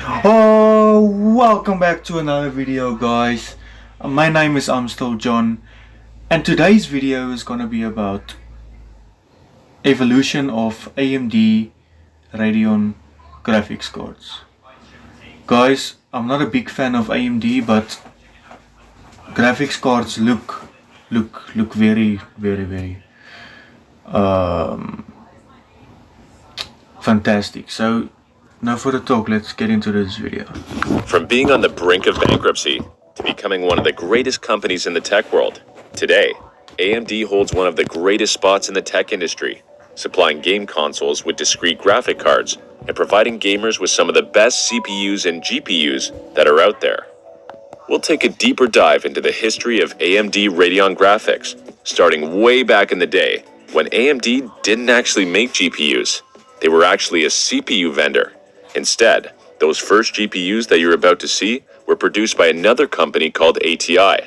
Oh, welcome back to another video, guys. My name is Amstel John, and today's video is gonna be about evolution of AMD Radeon graphics cards. Guys, I'm not a big fan of AMD, but graphics cards look very um, fantastic. So now for the talk, let's get into this video. From being on the brink of bankruptcy to becoming one of the greatest companies in the tech world, today, AMD holds one of the greatest spots in the tech industry, supplying game consoles with discrete graphic cards and providing gamers with some of the best CPUs and GPUs that are out there. We'll take a deeper dive into the history of AMD Radeon graphics, starting way back in the day when AMD didn't actually make GPUs. They were actually a CPU vendor. Instead, those first GPUs that you're about to see were produced by another company called ATI.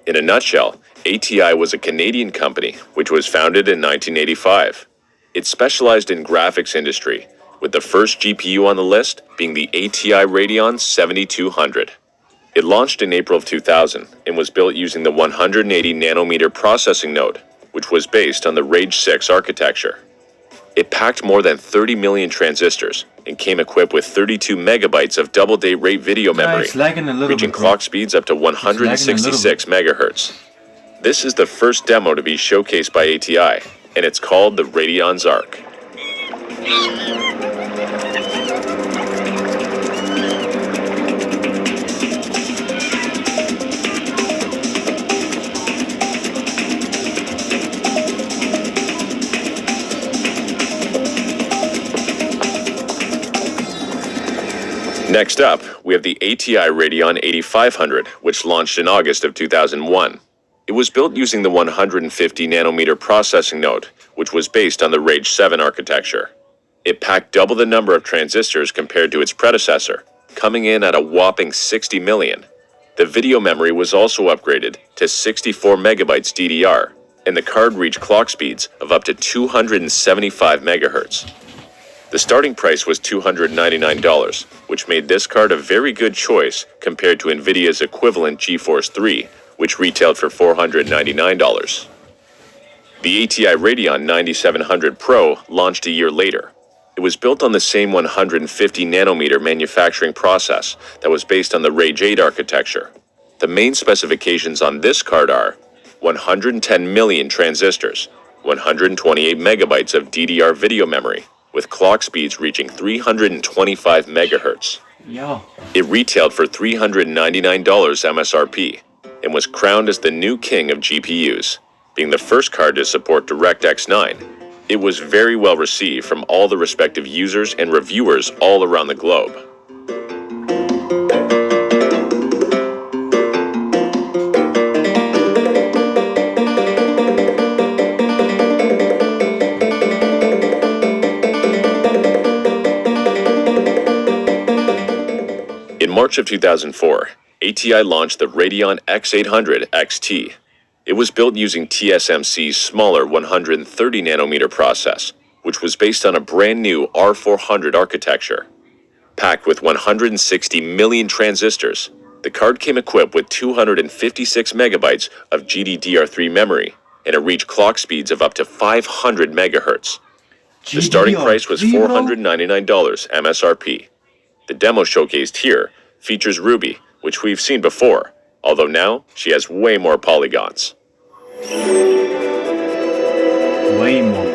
In a nutshell, ATI was a Canadian company which was founded in 1985. It specialized in graphics industry, with the first GPU on the list being the ATI Radeon 7200. It launched in April of 2000 and was built using the 180 nanometer processing node, which was based on the RAID 6 architecture. It packed more than 30 million transistors and came equipped with 32 megabytes of double-date rate video memory, reaching clock speeds up to 166 megahertz. This is the first demo to be showcased by ATI, and it's called the Radeon's Arc. Next up, we have the ATI Radeon 8500, which launched in August of 2001. It was built using the 150 nanometer processing node, which was based on the RAID 7 architecture. It packed double the number of transistors compared to its predecessor, coming in at a whopping 60 million. The video memory was also upgraded to 64 megabytes DDR, and the card reached clock speeds of up to 275 megahertz. The starting price was $299, which made this card a very good choice compared to NVIDIA's equivalent GeForce 3, which retailed for $499. The ATI Radeon 9700 Pro launched a year later. It was built on the same 150 nanometer manufacturing process that was based on the RAID 8 architecture. The main specifications on this card are 110 million transistors, 128 megabytes of DDR video memory, with clock speeds reaching 325 megahertz. It retailed for $399 MSRP and was crowned as the new king of GPUs. Being the first card to support DirectX 9, it was very well received from all the respective users and reviewers all around the globe. In March of 2004, ATI launched the Radeon X800 XT. It was built using TSMC's smaller 130 nanometer process, which was based on a brand new R400 architecture. Packed with 160 million transistors, the card came equipped with 256 megabytes of GDDR3 memory, and it reached clock speeds of up to 500 megahertz. The starting price was $499 MSRP. The demo showcased here features Ruby, which we've seen before, although now she has way more polygons. Way more.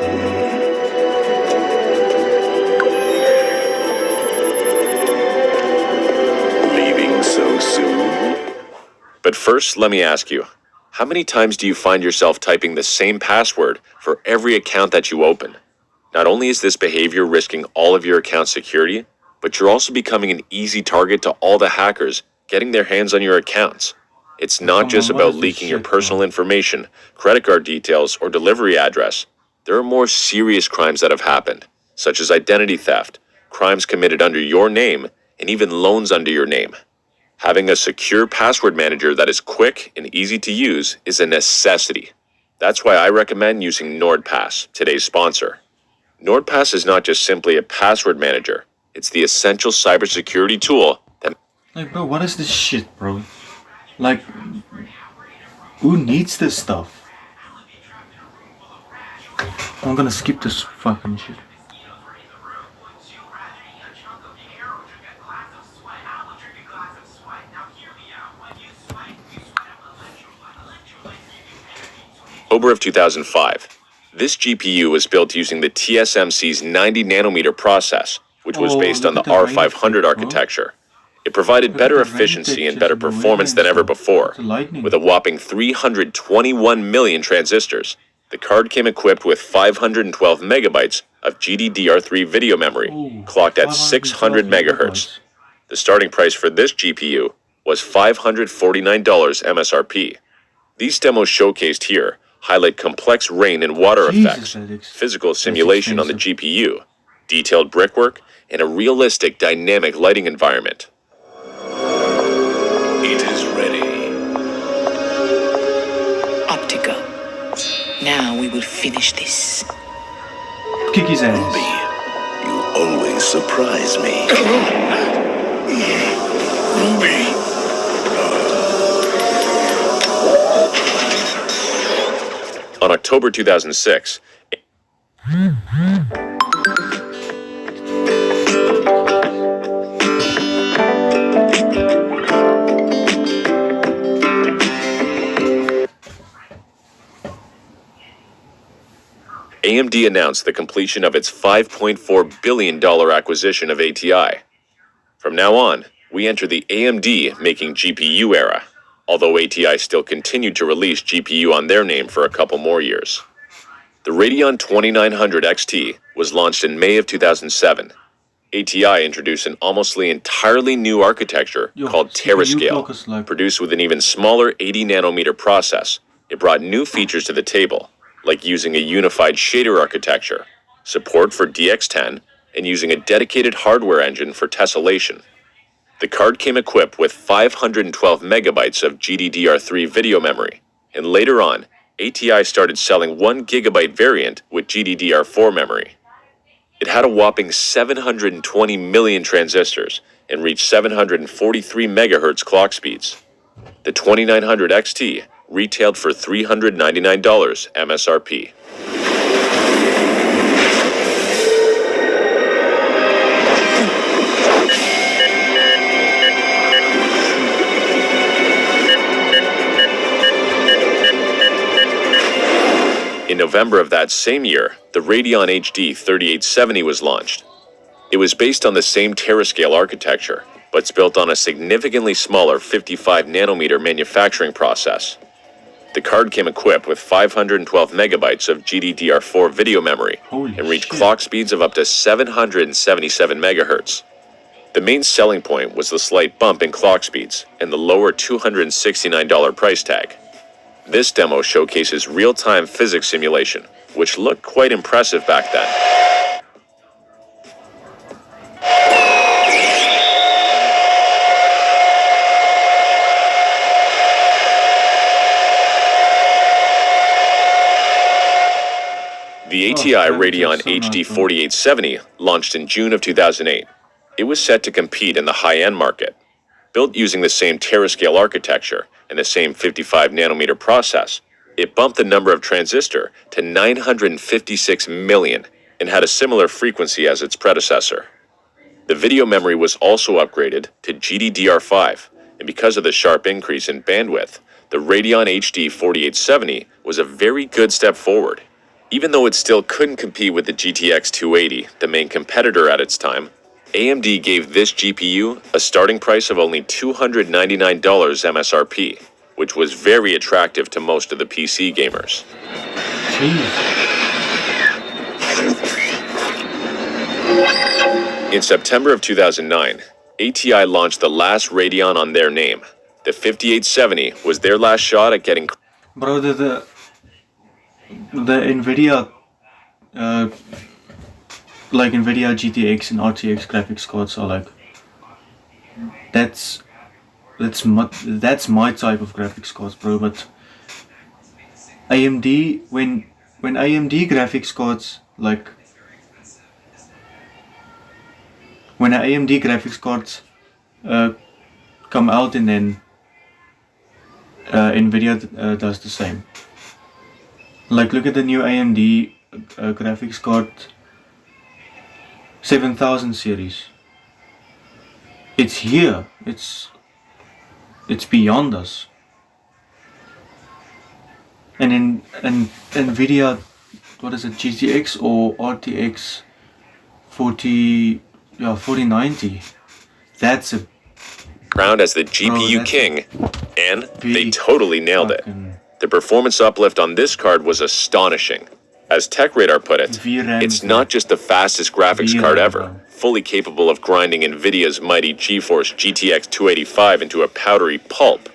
Leaving so soon? But first, let me ask you, how many times do you find yourself typing the same password for every account that you open? Not only is this behavior risking all of your account security, but you're also becoming an easy target to all the hackers getting their hands on your accounts. It's not just about leaking your personal information, credit card details, or delivery address. There are more serious crimes that have happened, such as identity theft, crimes committed under your name, and even loans under your name. Having a secure password manager that is quick and easy to use is a necessity. That's why I recommend using NordPass, today's sponsor. NordPass is not just simply a password manager. It's the essential cybersecurity tool that... Like, bro, what is this shit, bro? Like, who needs this stuff? I'm gonna skip this fucking shit. October of 2005. This GPU was built using the TSMC's 90nm process, which was based on the R500 architecture. It provided better efficiency and better performance than ever before. With a whopping 321 million transistors, the card came equipped with 512 megabytes of GDDR3 video memory, clocked at 600 megahertz. The starting price for this GPU was $549 MSRP. These demos showcased here highlight complex rain and water effects, physical simulation on the GPU, detailed brickwork, and a realistic dynamic lighting environment. It is ready. Optica. Now we will finish this. Kick his ass. Ruby, you always surprise me. Ruby. On October 2006, AMD announced the completion of its $5.4 billion acquisition of ATI. From now on, we enter the AMD making GPU era, although ATI still continued to release GPU on their name for a couple more years. The Radeon 2900 XT was launched in May of 2007. ATI introduced an almost entirely new architecture called Terascale, produced with an even smaller 80nm process. It brought new features to the table, like using a unified shader architecture, support for DX10, and using a dedicated hardware engine for tessellation. The card came equipped with 512 megabytes of GDDR3 video memory, and later on, ATI started selling 1 gigabyte variant with GDDR4 memory. It had a whopping 720 million transistors and reached 743 megahertz clock speeds. The 2900 XT retailed for $399 MSRP. In November of that same year, the Radeon HD 3870 was launched. It was based on the same Terascale architecture, but it's built on a significantly smaller 55nm manufacturing process. The card came equipped with 512 megabytes of GDDR4 video memory and reached clock speeds of up to 777 megahertz. The main selling point was the slight bump in clock speeds and the lower $269 price tag. This demo showcases real-time physics simulation, which looked quite impressive back then. The ATI Radeon HD 4870 launched in June of 2008. It was set to compete in the high-end market. Built using the same Terascale architecture and the same 55nm process, it bumped the number of transistor to 956 million and had a similar frequency as its predecessor. The video memory was also upgraded to GDDR5, and because of the sharp increase in bandwidth, the Radeon HD 4870 was a very good step forward. Even though it still couldn't compete with the GTX 280, the main competitor at its time, AMD gave this GPU a starting price of only $299 MSRP, which was very attractive to most of the PC gamers. In September of 2009, ATI launched the last Radeon on their name. The 5870 was their last shot at getting... Bro, the NVIDIA, like NVIDIA GTX and RTX graphics cards are like, that's my type of graphics cards, bro. But AMD, when AMD graphics cards like when an AMD graphics cards come out, and then Nvidia does the same. Like, look at the new AMD graphics card 7000 series. It's here. It's beyond us. And in Nvidia, what is it, GTX or RTX 4090? That's a Crowned as the GPU that's king, and they big totally nailed it. fucking The performance uplift on this card was astonishing. As TechRadar put it, VRAM. it's not just the fastest graphics card VRAM, ever, bro. fully capable of grinding NVIDIA's mighty GeForce GTX 285 into a powdery pulp.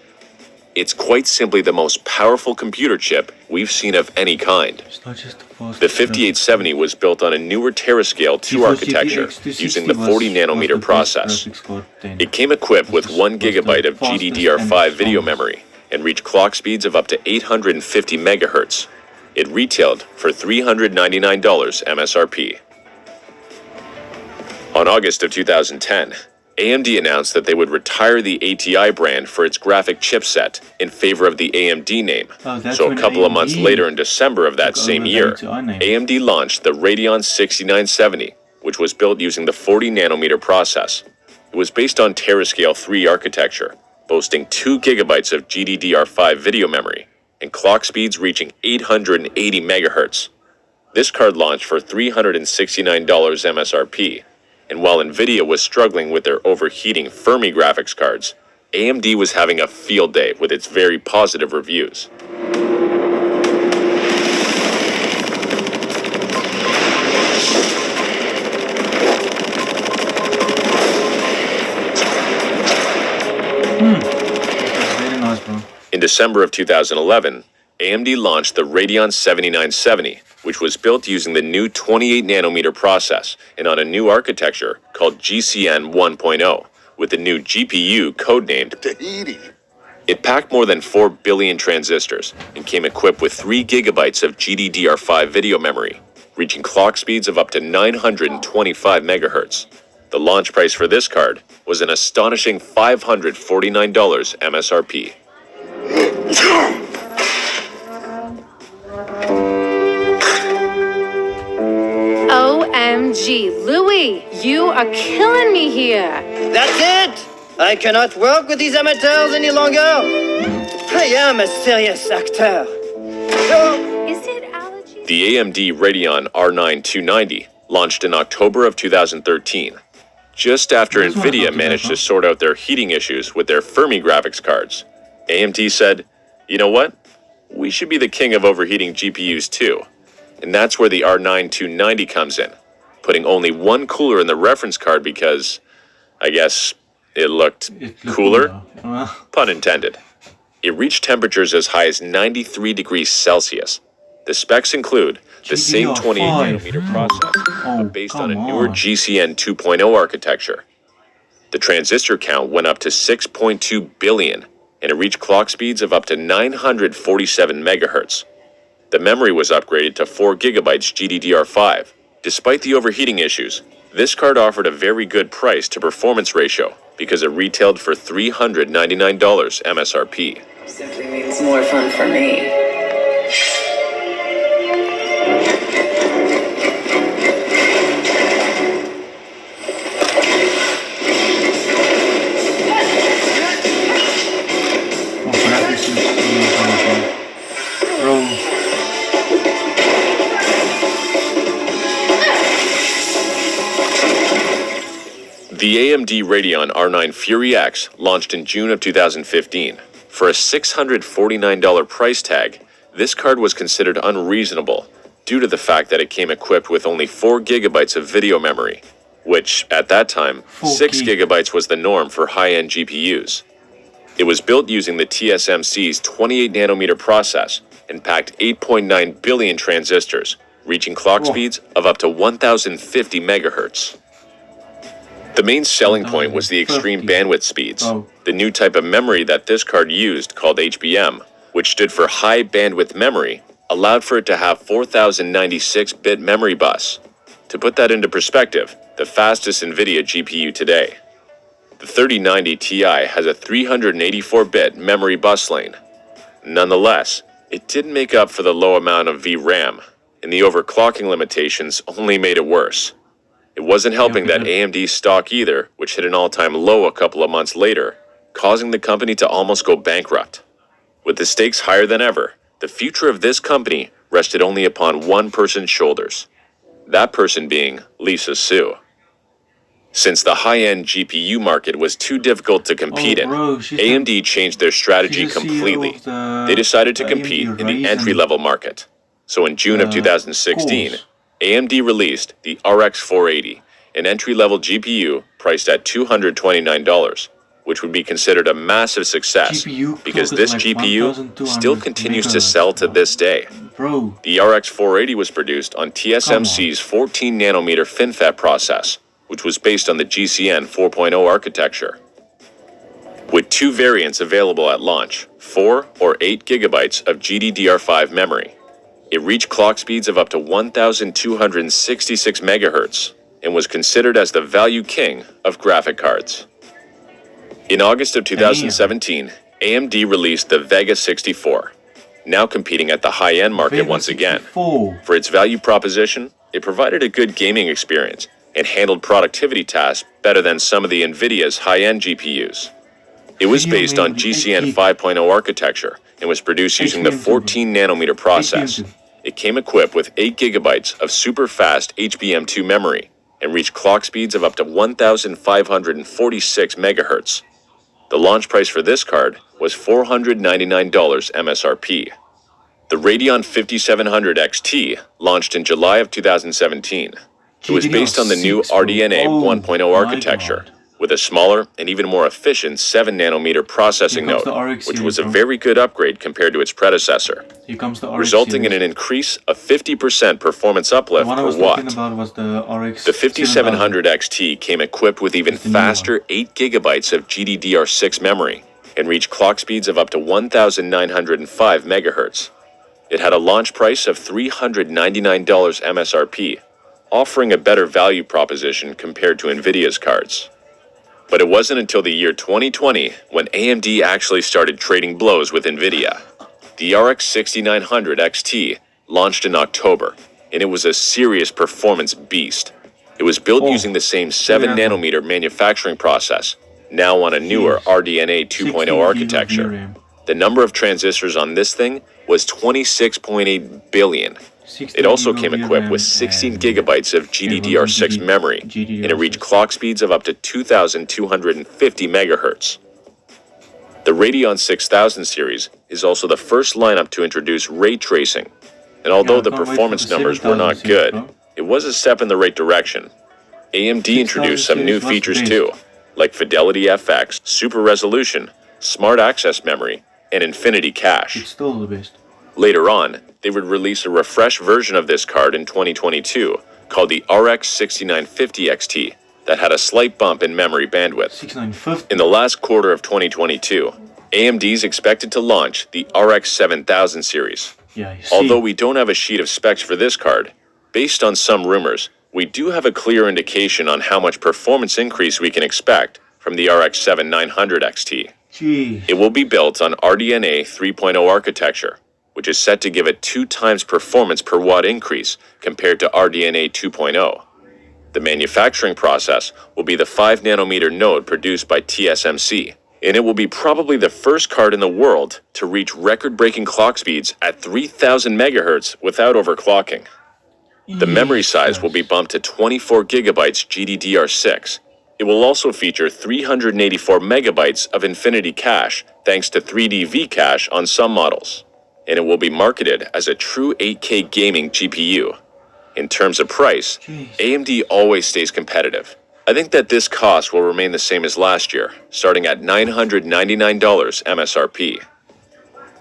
It's quite simply the most powerful computer chip we've seen of any kind. It's not just the fastest The 5870 was built on a newer Terascale 2 GeForce architecture GTX 260 using the 40 nanometer was the best process. graphics card then. It came equipped with Was 1 the gigabyte of fastest GDDR5 and video strongest. memory and reached clock speeds of up to 850 megahertz. It retailed for $399 MSRP. On August of 2010, AMD announced that they would retire the ATI brand for its graphic chipset in favor of the AMD name. Oh, that's So a when couple of months AMD later, in December of that took same over the year, ATI name. AMD launched the Radeon 6970, which was built using the 40 nanometer process. It was based on Terascale 3 architecture, boasting 2 gigabytes of GDDR5 video memory and clock speeds reaching 880 megahertz. This card launched for $369 MSRP, and while Nvidia was struggling with their overheating Fermi graphics cards, AMD was having a field day with its very positive reviews. That's very nice, bro. In December of 2011, AMD launched the Radeon 7970, which was built using the new 28 nanometer process and on a new architecture called GCN 1.0, with the new GPU codenamed Tahiti. It packed more than 4 billion transistors and came equipped with 3 gigabytes of GDDR5 video memory, reaching clock speeds of up to 925 megahertz. The launch price for this card was an astonishing $549 MSRP. OMG, Louis, you are killing me here. That's it! I cannot work with these amateurs any longer. I am a serious actor. Is it allergies? The AMD Radeon R9 290 launched in October of 2013, just after That's what I Nvidia thought managed about. to sort out their heating issues with their Fermi graphics cards. AMD said, you know what? We should be the king of overheating GPUs too. And that's where the R9 290 comes in, putting only one cooler in the reference card because, I guess, it looked It looked cooler? cooler. Pun intended. It reached temperatures as high as 93 degrees Celsius. The specs include the same 28 GDDR5. nanometer process, Oh, but based on a come newer on. GCN 2.0 architecture. The transistor count went up to 6.2 billion, and it reached clock speeds of up to 947 megahertz. The memory was upgraded to 4 gigabytes GDDR5. Despite the overheating issues, this card offered a very good price to performance ratio because it retailed for $399 MSRP. Simply means more fun for me. Oh, graphics is amazing. Bro, The AMD Radeon R9 Fury X launched in June of 2015. For a $649 price tag, this card was considered unreasonable due to the fact that it came equipped with only 4 gigabytes of video memory, which, at that time, 6 gig. gigabytes was the norm for high-end GPUs. It was built using the TSMC's 28 nanometer process and packed 8.9 billion transistors, reaching clock Whoa. speeds of up to 1050 megahertz. The main selling point was the extreme 1050. bandwidth speeds. Oh. The new type of memory that this card used, called HBM, which stood for high bandwidth memory, allowed for it to have 4096-bit memory bus. To put that into perspective, the fastest NVIDIA GPU today. The 3090 Ti has a 384-bit memory bus lane. Nonetheless, it didn't make up for the low amount of VRAM, and the overclocking limitations only made it worse. It wasn't helping that AMD stock either, which hit an all-time low a couple of months later, causing the company to almost go bankrupt. With the stakes higher than ever, the future of this company rested only upon one person's shoulders. That person being Lisa Su. Since the high-end GPU market was too difficult to compete in, AMD changed their strategy completely. They decided to compete in the entry-level market. So in June of 2016, AMD released the RX 480, an entry-level GPU priced at $229, which would be considered a massive success because this GPU still continues to sell to this day. The RX 480 was produced on TSMC's 14nm FinFET process, which was based on the GCN 4.0 architecture. With two variants available at launch, 4 or 8 gigabytes of GDDR5 memory. It reached clock speeds of up to 1,266 megahertz and was considered as the value king of graphic cards. In August of 2017, AMD released the Vega 64, now competing at the high-end market once again. For its value proposition, it provided a good gaming experience and handled productivity tasks better than some of the NVIDIA's high-end GPUs. It was based on GCN 5.0 architecture and was produced using the 14nm process. It came equipped with 8 gigabytes of super-fast HBM2 memory and reached clock speeds of up to 1,546 megahertz. The launch price for this card was $499 MSRP. The Radeon 5700 XT launched in July of 2017. It was based on the new RDNA 1.0 architecture, with a smaller and even more efficient 7nm processing node, which was a very good upgrade compared to its predecessor, resulting in an increase of 50% performance uplift per watt. The 5700 XT came equipped with even faster 8 gigabytes of GDDR6 memory and reached clock speeds of up to 1,905 megahertz. It had a launch price of $399 MSRP, offering a better value proposition compared to NVIDIA's cards. But it wasn't until the year 2020 when AMD actually started trading blows with NVIDIA. The RX 6900 XT launched in October, and it was a serious performance beast. It was built using the same 7nm manufacturing process, now on a newer RDNA 2.0 architecture. The number of transistors on this thing was 26.8 billion. It also came equipped with 16 gigabytes of GDDR6 memory, and it reached clock speeds of up to 2,250 megahertz. The Radeon 6000 series is also the first lineup to introduce ray tracing, and although the performance numbers were not good, it was a step in the right direction. AMD introduced some new features too, like Fidelity FX, Super Resolution, Smart Access Memory, and Infinity Cache. It's still the best. Later on, they would release a refreshed version of this card in 2022 called the RX 6950 XT that had a slight bump in memory bandwidth. 6950. In the last quarter of 2022, AMD is expected to launch the RX 7000 series. Although we don't have a sheet of specs for this card, based on some rumors, we do have a clear indication on how much performance increase we can expect from the RX 7900 XT. It will be built on RDNA 3.0 architecture, which is set to give it 2 times performance per watt increase compared to RDNA 2.0. The manufacturing process will be the 5nm node produced by TSMC, and it will be probably the first card in the world to reach record-breaking clock speeds at 3,000 megahertz without overclocking. The memory size will be bumped to 24 gigabytes GDDR6. It will also feature 384 megabytes of Infinity Cache thanks to 3D V-Cache on some models, and it will be marketed as a true 8K gaming GPU. In terms of price, AMD always stays competitive. I think that this cost will remain the same as last year, starting at $999 MSRP.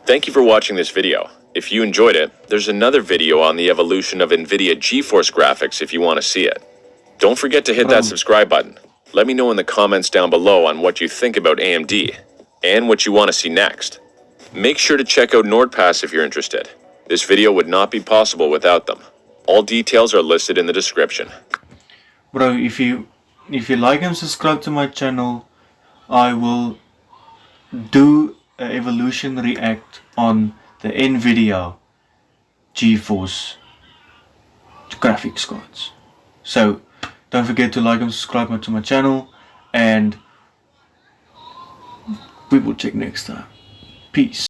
Thank you for watching this video. If you enjoyed it, there's another video on the evolution of NVIDIA GeForce graphics if you want to see it. Don't forget to hit that subscribe button. Let me know in the comments down below on what you think about AMD and what you want to see next. Make sure to check out NordPass if you're interested. This video would not be possible without them. All details are listed in the description. bro, if you like and subscribe to my channel, I will do an evolution react on the NVIDIA GeForce graphics cards. So don't forget to like and subscribe to my channel, and we will check next time. Peace.